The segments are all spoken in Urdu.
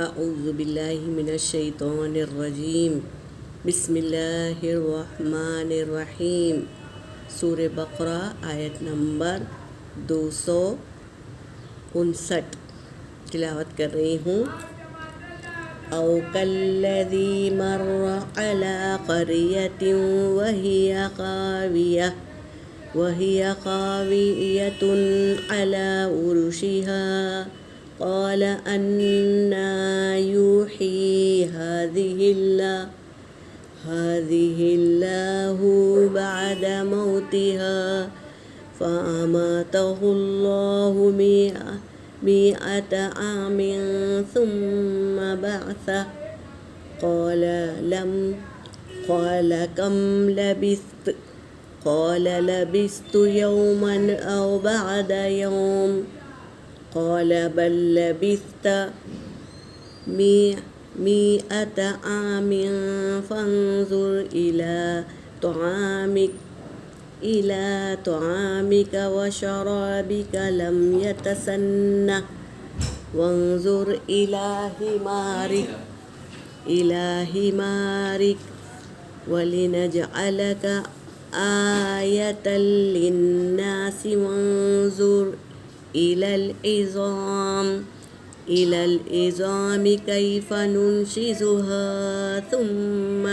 اعوذ باللہ من الشیطان الرجیم بسم اللہ الرحمن الرحیم سورہ بقرہ آیت نمبر 259 تلاوت کر رہی ہوں۔ او کالذی مر علی قریۃ وہی خاویۃ علی عروشہا قال أنى يحيي هذه الله بعد موتها فأماته الله مئة عام ثم بعثه قال كم لبثت قال لبثت يوما أو بعد يوم قال بل لبثت مئة عام فانظر إلى طعامك وشرابك لم يتسنه وانظر إلى حمارك ولنجعلك آية للناس وانظر إلى العظام كيف ننشزها ثم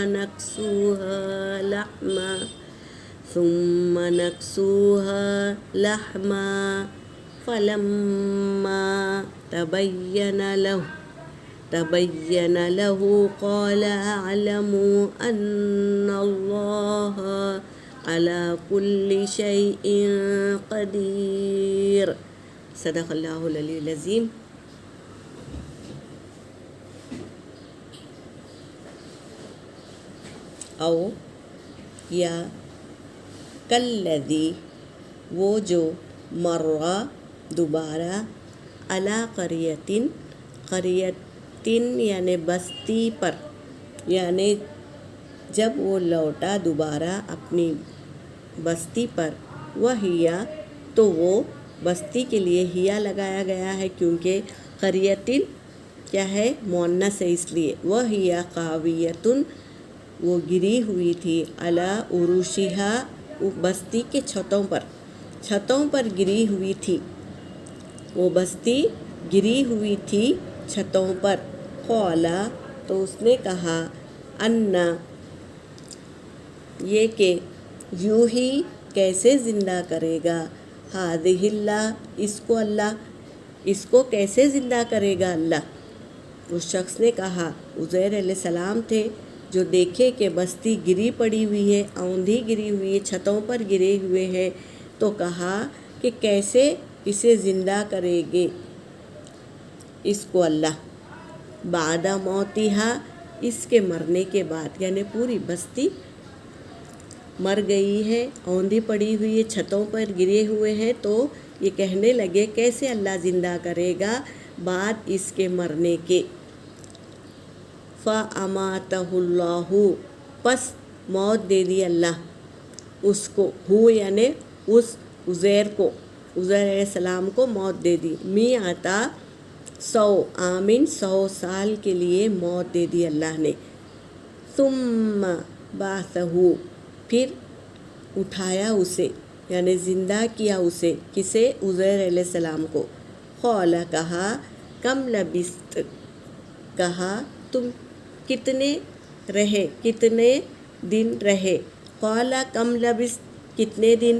نكسوها لحما فلما تبين له قال أعلم أن الله على كل شيء قدير۔ صدق اللہ العلی العظیم۔ او یا کالذی وہ جو مرہ دوبارہ علی قریۃ یعنی بستی پر، یعنی جب وہ لوٹا دوبارہ اپنی بستی پر، وہیا تو وہ بستی کے لیے ہیا لگایا گیا ہے کیونکہ قریۃ کیا ہے مؤنث ہے، اس لیے وہیا خاویۃ وہ گری ہوئی تھی علی عروشہا بستی کے چھتوں پر گری ہوئی تھی، وہ بستی گری ہوئی تھی چھتوں پر۔ قال تو اس نے کہا انا یہ کہ یوہی کیسے زندہ کرے گا، ہذہ اللہ اس کو کیسے زندہ کرے گا اللہ۔ اس شخص نے کہا، عزیر علیہ السلام تھے جو دیکھے کہ بستی گری پڑی ہوئی ہے، اوندھی گری ہوئی ہے، چھتوں پر گرے ہوئے ہیں، تو کہا کہ کیسے اسے زندہ کرے گے اس کو اللہ، بعد موتہا اس کے مرنے کے بعد، یعنی پوری بستی مر گئی ہے، اوندھی پڑی ہوئی ہے، چھتوں پر گرے ہوئے ہیں، تو یہ کہنے لگے کیسے اللہ زندہ کرے گا بعد اس کے مرنے کے۔ فَأَمَاتَهُ اللَّهُ پس موت دے دی اللہ اس کو، یعنی اس عزیر علیہ السلام کو موت دے دی، مئتا 100 آمن 100 سال کے لیے موت دے دی اللہ نے۔ ثم بعثہ پھر اٹھایا اسے، یعنی زندہ کیا اسے، کسے؟ عزیر علیہ السلام کو۔ قال کہا کم لبثت کہا تم کتنے دن رہے، قال کم لبثت کتنے دن،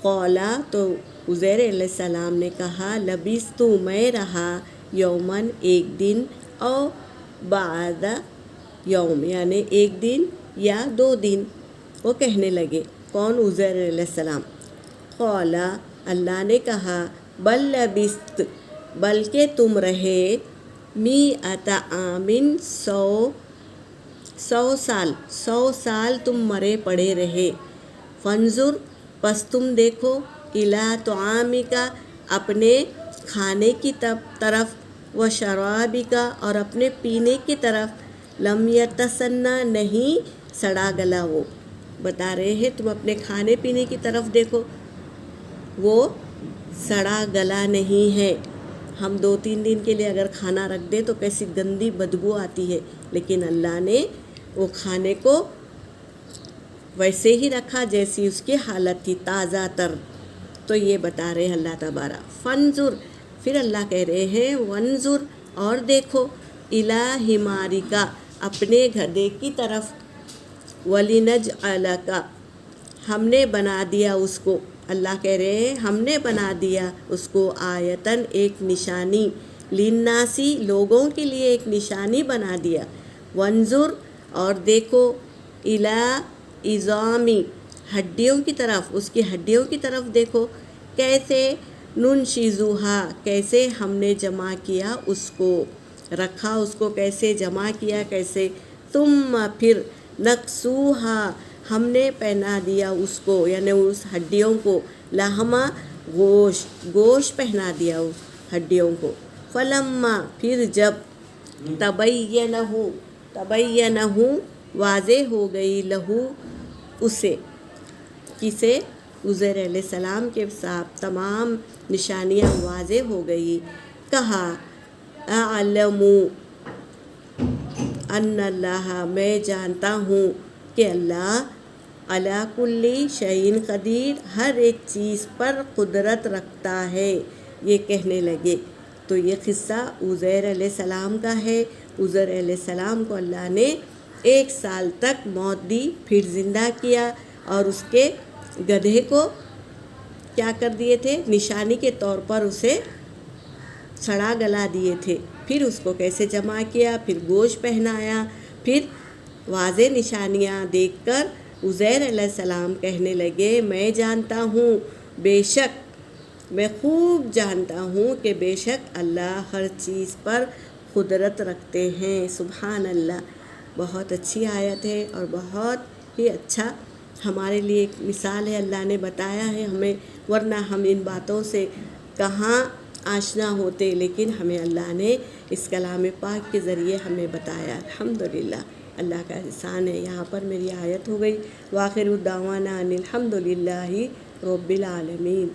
قال تو عزیر علیہ السلام نے کہا لبثت میں رہا یومن ایک دن، او بعد یوم یعنی ایک دن یا 2 دن، وہ کہنے لگے کون؟ عزیر علیہ السلام۔ قال اللہ نے کہا بل لبثت بلکہ تم رہے مئۃ عام 100 سال تم مرے پڑے رہے، فانظر پس تم دیکھو، الی طعامک اپنے کھانے کی طرف، و شرابک اور اپنے پینے کی طرف، لم یتسنہ نہیں سڑا گلا، وہ بتا رہے ہیں تم اپنے کھانے پینے کی طرف دیکھو، وہ سڑا گلا نہیں ہے، ہم 2-3 دن کے لیے اگر کھانا رکھ دیں تو کیسی گندی بدبو آتی ہے، لیکن اللہ نے وہ کھانے کو ویسے ہی رکھا جیسی اس کی حالت تھی، تازہ تر۔ تو یہ بتا رہے ہیں اللہ تبارک فنظر، پھر اللہ کہہ رہے ہیں ونظر، اور دیکھو الی حمارک، اپنے گدھے کی طرف، وَلِنَجْعَلَکَ، ہم نے بنا دیا اس کو، اللہ کہہ رہے ہیں ہم نے بنا دیا اس کو آیتن، ایک نشانی، للناسی، لوگوں کے لیے ایک نشانی بنا دیا، وانظر، اور دیکھو الی عظامی، ہڈیوں کی طرف، اس کی ہڈیوں کی طرف دیکھو، کیسے ننشزوہا، کیسے ہم نے جمع کیا اس کو، رکھا اس کو کیسے، جمع کیا کیسے، ثم پھر نکسوہا، ہم نے پہنا دیا اس کو، یعنی اس ہڈیوں کو، لحما، گوشت پہنا دیا اس ہڈیوں کو، فلما، پھر جب، تبینہ، واضح ہو گئی، لہو، اسے، کسے، عزیر علیہ السلام کے ساتھ تمام نشانیاں واضح ہو گئی، کہا اعلم ان اللہ، میں جانتا ہوں کہ اللہ علی کل شیء قدیر، ہر ایک چیز پر قدرت رکھتا ہے، یہ کہنے لگے۔ تو یہ قصہ عزیر علیہ السلام کا ہے۔ عزیر علیہ السلام کو اللہ نے 1 سال تک موت دی، پھر زندہ کیا، اور اس کے گدھے کو کیا کر دیے تھے، نشانی کے طور پر اسے سڑا گلا دیے تھے، پھر اس کو کیسے جمع کیا، پھر گوشت پہنایا، پھر واضح نشانیاں دیکھ کر عزیر علیہ السلام کہنے لگے میں جانتا ہوں، بے شک میں خوب جانتا ہوں کہ بے شک اللہ ہر چیز پر قدرت رکھتے ہیں۔ سبحان اللہ، بہت اچھی آیت ہے اور بہت ہی اچھا ہمارے لیے ایک مثال ہے، اللہ نے بتایا ہے ہمیں، ورنہ ہم ان باتوں سے کہاں آشنا ہوتے، لیکن ہمیں اللہ نے اس کلام پاک کے ذریعے ہمیں بتایا۔ الحمدللہ، اللہ کا احسان ہے۔ یہاں پر میری آیت ہو گئی، وآخر دعوانا ان الحمدللہ رب العالمین۔